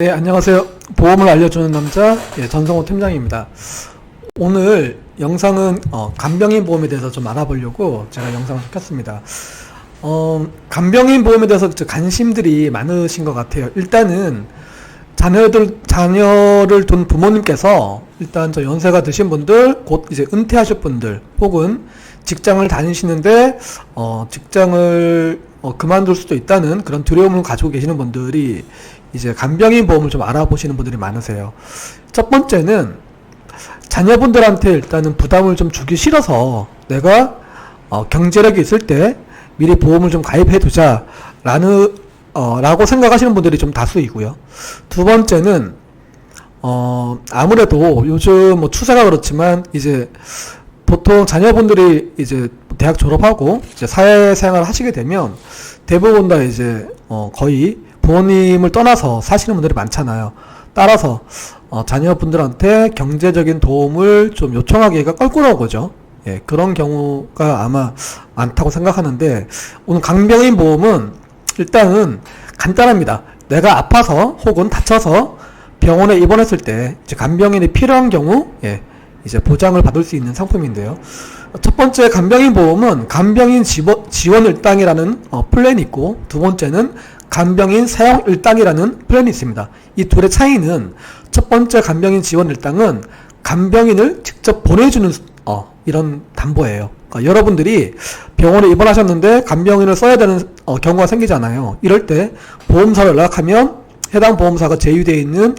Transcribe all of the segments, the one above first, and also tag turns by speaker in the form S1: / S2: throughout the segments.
S1: 네, 안녕하세요. 보험을 알려주는 남자, 전성호 팀장입니다. 오늘 영상은 간병인 보험에 대해서 좀 알아보려고 제가 영상을 켰습니다. 간병인 보험에 대해서 관심들이 많으신 것 같아요. 일단은 자녀를 둔 부모님께서 일단 연세가 드신 분들, 곧 이제 은퇴하실 분들, 혹은 직장을 다니시는데 직장을 그만둘 수도 있다는 그런 두려움을 가지고 계시는 분들이 이제 간병인 보험을 좀 알아보시는 분들이 많으세요. 첫 번째는 자녀분들한테 일단은 부담을 좀 주기 싫어서 내가 경제력이 있을 때 미리 보험을 좀 가입해 두자 라고 생각하시는 분들이 좀 다수이고요. 두 번째는 아무래도 요즘 추세가 그렇지만 이제 보통 자녀분들이 이제 대학 졸업하고 이제 사회생활을 하시게 되면 대부분 다 이제 거의 부모님을 떠나서 사시는 분들이 많잖아요. 따라서 자녀분들한테 경제적인 도움을 좀 요청하기가 껄끄러운 거죠. 예, 그런 경우가 아마 많다고 생각하는데, 오늘 간병인 보험은 일단은 간단합니다. 내가 아파서 혹은 다쳐서 병원에 입원했을 때 이제 간병인이 필요한 경우 이제 보장을 받을 수 있는 상품인데요. 첫 번째 간병인 보험은 간병인 지원 일당이라는 플랜이 있고, 두 번째는 간병인 사용 일당이라는 플랜이 있습니다. 이 둘의 차이는, 첫 번째 간병인 지원 일당은 간병인을 직접 보내주는 이런 담보예요. 그러니까 여러분들이 병원에 입원하셨는데 간병인을 써야 되는 경우가 생기잖아요. 이럴 때 보험사로 연락하면 해당 보험사가 제휴되어 있는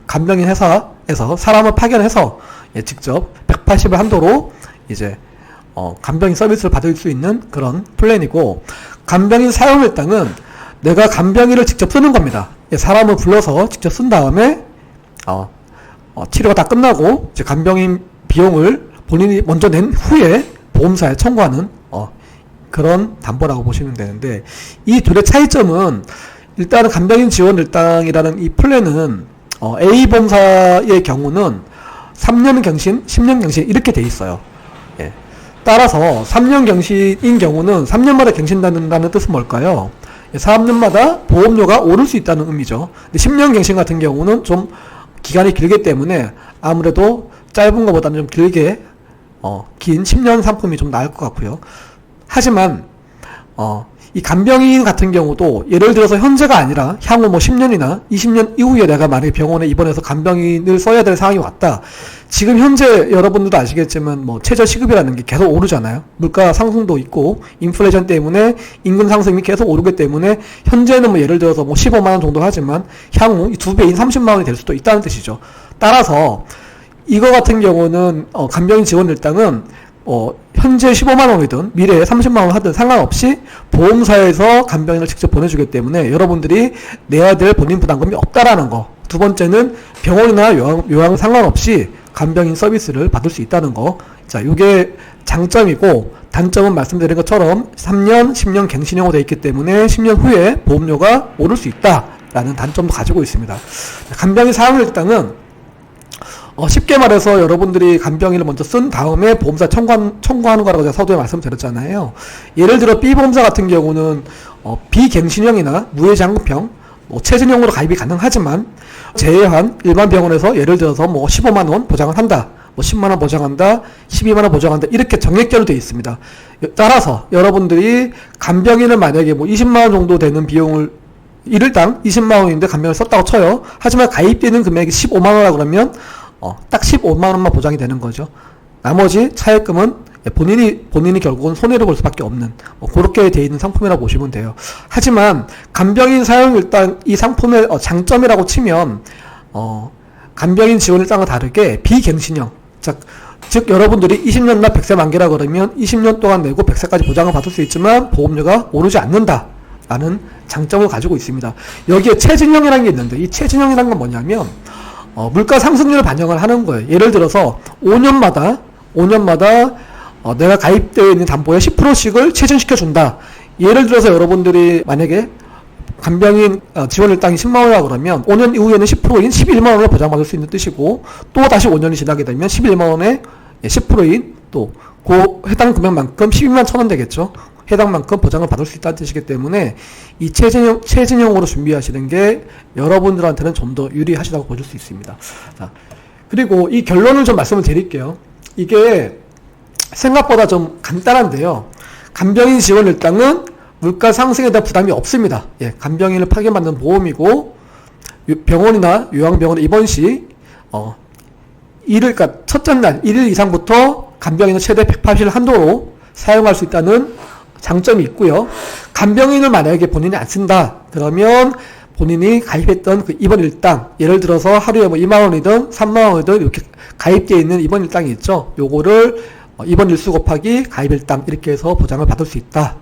S1: 간병인 회사에서 사람을 파견해서 직접 180을 한도로 이제 간병인 서비스를 받을 수 있는 그런 플랜이고, 간병인 사용 일당은 내가 간병인을 직접 쓰는 겁니다. 사람을 불러서 직접 쓴 다음에 치료가 다 끝나고 이제 간병인 비용을 본인이 먼저 낸 후에 보험사에 청구하는 그런 담보라고 보시면 되는데, 이 둘의 차이점은, 일단은 간병인 지원 일당이라는 이 플랜은 A 보험사의 경우는 3년 갱신, 10년 갱신 이렇게 돼 있어요. 따라서 3년 갱신인 경우는 3년마다 갱신받는다는 뜻은 뭘까요? 3년마다 보험료가 오를 수 있다는 의미죠. 근데 10년 갱신 같은 경우는 좀 기간이 길기 때문에 아무래도 짧은 것보다는 좀 길게 긴 10년 상품이 좀 나을 것 같고요. 하지만 이 간병인 같은 경우도 예를 들어서 현재가 아니라 향후 10년이나 20년 이후에 내가 만약에 병원에 입원해서 간병인을 써야 될 상황이 왔다. 지금 현재 여러분들도 아시겠지만 최저 시급이라는 게 계속 오르잖아요. 물가 상승도 있고 인플레이션 때문에 임금 상승이 계속 오르기 때문에 현재는 예를 들어서 15만원 정도 하지만 향후 2배인 30만원이 될 수도 있다는 뜻이죠. 따라서 이거 같은 경우는 간병인 지원 일당은 현재 15만원이든 미래에 30만원 하든 상관없이 보험사에서 간병인을 직접 보내주기 때문에 여러분들이 내야 될 본인 부담금이 없다라는 거. 두 번째는 병원이나 요양 상관없이 간병인 서비스를 받을 수 있다는 거. 자, 이게 장점이고, 단점은 말씀드린 것처럼 3년, 10년 갱신형으로 되어 있기 때문에 10년 후에 보험료가 오를 수 있다라는 단점도 가지고 있습니다. 간병인 사용 일당은 쉽게 말해서 여러분들이 간병인을 먼저 쓴 다음에 보험사 청구하는 거라고 제가 서두에 말씀드렸잖아요. 예를 들어 B보험사 같은 경우는 비갱신형이나 무해장급형, 체증형으로 가입이 가능하지만 제외한 일반 병원에서 예를 들어서 15만원 보장을 한다, 10만원 보장한다, 12만원 보장한다, 이렇게 정액제로 되어 있습니다. 따라서 여러분들이 간병인을 만약에 20만원 정도 되는 비용을 일일당 20만원인데 간병인을 썼다고 쳐요. 하지만 가입되는 금액이 15만원이라 그러면 딱 15만원만 보장이 되는 거죠. 나머지 차액금은 본인이 결국은 손해를 볼 수밖에 없는 그렇게 되어 있는 상품이라고 보시면 돼요. 하지만 간병인 사용 일당 이 상품의 장점이라고 치면 간병인 지원 일당과 다르게 비갱신형, 즉 여러분들이 20년나 100세 만기라 그러면 20년 동안 내고 100세까지 보장을 받을 수 있지만 보험료가 오르지 않는다 라는 장점을 가지고 있습니다. 여기에 체증형이라는 게 있는데, 이 체증형이라는 건 뭐냐면 물가 상승률을 반영을 하는 거예요. 예를 들어서 5년마다 내가 가입되어 있는 담보의 10%씩을 체증시켜 준다. 예를 들어서 여러분들이 만약에 간병인 지원 일당이 10만원이라 그러면 5년 이후에는 10%인 11만원을 보장받을 수 있는 뜻이고, 또 다시 5년이 지나게 되면 11만원에 10%인 또 그 해당 금액만큼 12만 1,000원 되겠죠. 해당만큼 보장을 받을 수 있다는 뜻이기 때문에 이 체증형으로 준비하시는 게 여러분들한테는 좀 더 유리하시다고 보실 수 있습니다. 자, 그리고 이 결론을 좀 말씀을 드릴게요. 이게 생각보다 좀 간단한데요. 간병인 지원 일당은 물가 상승에 대한 부담이 없습니다. 예, 간병인을 파견받는 보험이고 병원이나 요양병원 입원 시 그러니까 첫째 날 1일 이상부터 간병인을 최대 180일 한도로 사용할 수 있다는 장점이 있고요. 간병인을 만약에 본인이 안 쓴다 그러면 본인이 가입했던 그 입원 일당, 예를 들어서 하루에 뭐 2만원이든 3만원이든 이렇게 가입되어 있는 입원 일당이 있죠. 요거를 입원 일수 곱하기 가입 일당 이렇게 해서 보장을 받을 수 있다.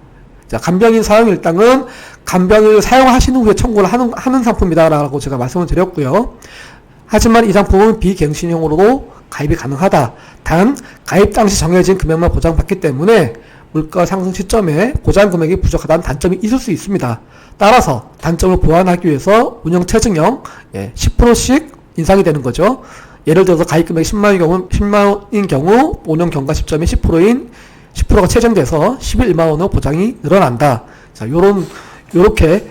S1: 자, 간병인 사용 일당은 간병인을 사용하신 후에 청구를 하는 상품이다라고 제가 말씀을 드렸고요. 하지만 이 상품은 비갱신형으로도 가입이 가능하다. 단 가입 당시 정해진 금액만 보장받기 때문에 물가 상승 시점에 보장 금액이 부족하다는 단점이 있을 수 있습니다. 따라서 단점을 보완하기 위해서 운영 체증형 10%씩 인상이 되는 거죠. 예를 들어서 가입 금액이 10만원인 경우 운영 경과 시점이 10%가 체증돼서 11만원으로 보장이 늘어난다. 자, 요렇게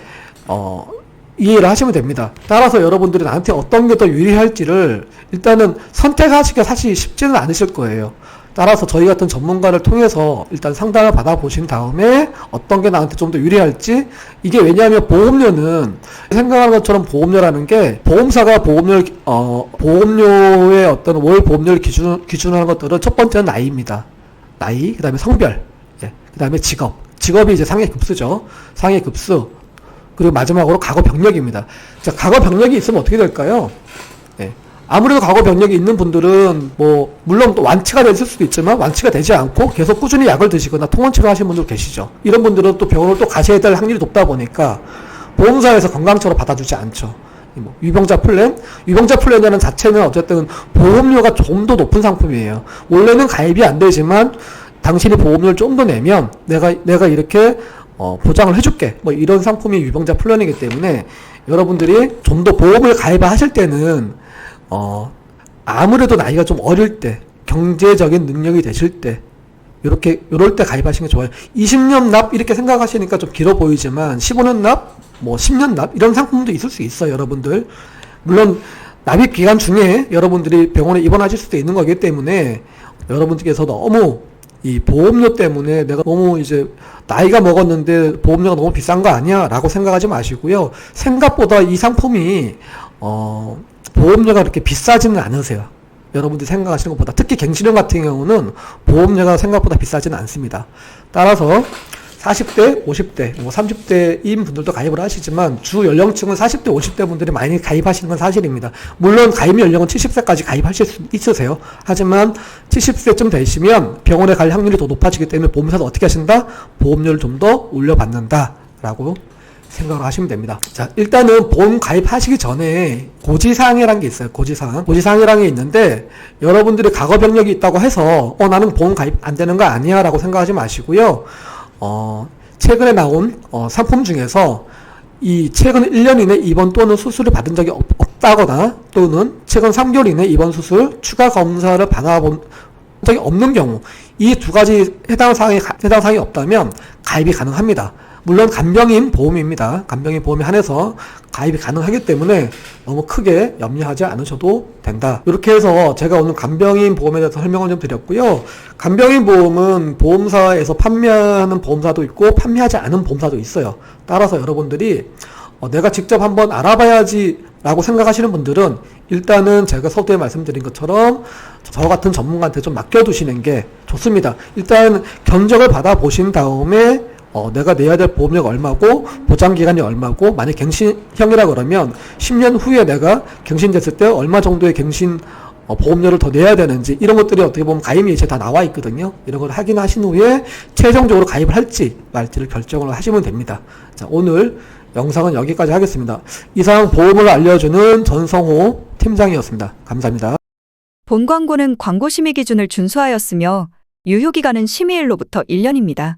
S1: 이해를 하시면 됩니다. 따라서 여러분들이 나한테 어떤 게 더 유리할지를 일단은 선택하시기가 사실 쉽지는 않으실 거예요. 따라서 저희 같은 전문가를 통해서 일단 상담을 받아보신 다음에 어떤 게 나한테 좀 더 유리할지, 이게 왜냐하면 보험료는 생각하는 것처럼 보험료라는 게 보험사가 보험료의 어떤 월 보험료를 기준하는 것들은 첫 번째는 나이입니다. 나이, 그 다음에 성별, 그 다음에 직업이 이제 상해 급수죠. 상해 급수. 그리고 마지막으로 과거 병력입니다. 자, 과거 병력이 있으면 어떻게 될까요? 아무래도 과거 병력이 있는 분들은 뭐 물론 또 완치가 됐을 수도 있지만 완치가 되지 않고 계속 꾸준히 약을 드시거나 통원치료 하시는 분들 계시죠. 이런 분들은 또 병원을 또 가셔야 될 확률이 높다 보니까 보험사에서 건강처로 받아주지 않죠. 유병자 플랜이라는 자체는 어쨌든 보험료가 좀 더 높은 상품이에요. 원래는 가입이 안 되지만 당신이 보험료를 좀 더 내면 내가 이렇게 보장을 해줄게, 뭐 이런 상품이 유병자 플랜이기 때문에 여러분들이 좀 더 보험을 가입하실 때는 아무래도 나이가 좀 어릴 때, 경제적인 능력이 되실 때, 요럴 때 가입하시는 게 좋아요. 20년 납 이렇게 생각하시니까 좀 길어 보이지만 15년 납, 뭐 10년 납 이런 상품도 있을 수 있어요, 여러분들. 물론 납입 기간 중에 여러분들이 병원에 입원하실 수도 있는 거기 때문에 여러분들께서 너무 이 보험료 때문에 내가 너무 이제 나이가 먹었는데 보험료가 너무 비싼 거 아니야 라고 생각하지 마시고요. 생각보다 이 상품이 보험료가 그렇게 비싸지는 않으세요. 여러분들이 생각하시는 것보다. 특히 갱신형 같은 경우는 보험료가 생각보다 비싸지는 않습니다. 따라서 40대, 50대, 뭐 30대인 분들도 가입을 하시지만 주 연령층은 40대, 50대 분들이 많이 가입하시는 건 사실입니다. 물론 가입 연령은 70세까지 가입하실 수 있으세요. 하지만 70세쯤 되시면 병원에 갈 확률이 더 높아지기 때문에 보험사도 어떻게 하신다? 보험료를 좀 더 올려받는다 라고 생각을 하시면 됩니다. 자, 일단은 보험 가입하시기 전에 고지사항이라는 게 있어요. 고지사항이라는 게 있는데 여러분들이 과거 병력이 있다고 해서 나는 보험 가입 안 되는 거 아니야 라고 생각하지 마시고요. 최근에 나온 상품 중에서 이 최근 1년 이내 입원 또는 수술을 받은 적이 없다거나 또는 최근 3개월 이내 입원 수술 추가 검사를 받아본 적이 없는 경우, 이 두 가지 해당 사항이 없다면 가입이 가능합니다. 물론 간병인 보험입니다. 간병인 보험에 한해서 가입이 가능하기 때문에 너무 크게 염려하지 않으셔도 된다. 이렇게 해서 제가 오늘 간병인 보험에 대해서 설명을 좀 드렸고요. 간병인 보험은 보험사에서 판매하는 보험사도 있고 판매하지 않은 보험사도 있어요. 따라서 여러분들이 내가 직접 한번 알아봐야지 라고 생각하시는 분들은 일단은 제가 서두에 말씀드린 것처럼 저 같은 전문가한테 좀 맡겨두시는 게 좋습니다. 일단 견적을 받아보신 다음에 내가 내야 될 보험료가 얼마고 보장기간이 얼마고, 만약 갱신형이라 그러면 10년 후에 내가 갱신됐을 때 얼마 정도의 갱신 보험료를 더 내야 되는지, 이런 것들이 어떻게 보면 가입 예시에 다 나와 있거든요. 이런 걸 확인하신 후에 최종적으로 가입을 할지 말지를 결정을 하시면 됩니다. 자, 오늘 영상은 여기까지 하겠습니다. 이상 보험을 알려주는 전성호 팀장이었습니다. 감사합니다.
S2: 본 광고는 광고 심의 기준을 준수하였으며 유효기간은 심의일로부터 1년입니다.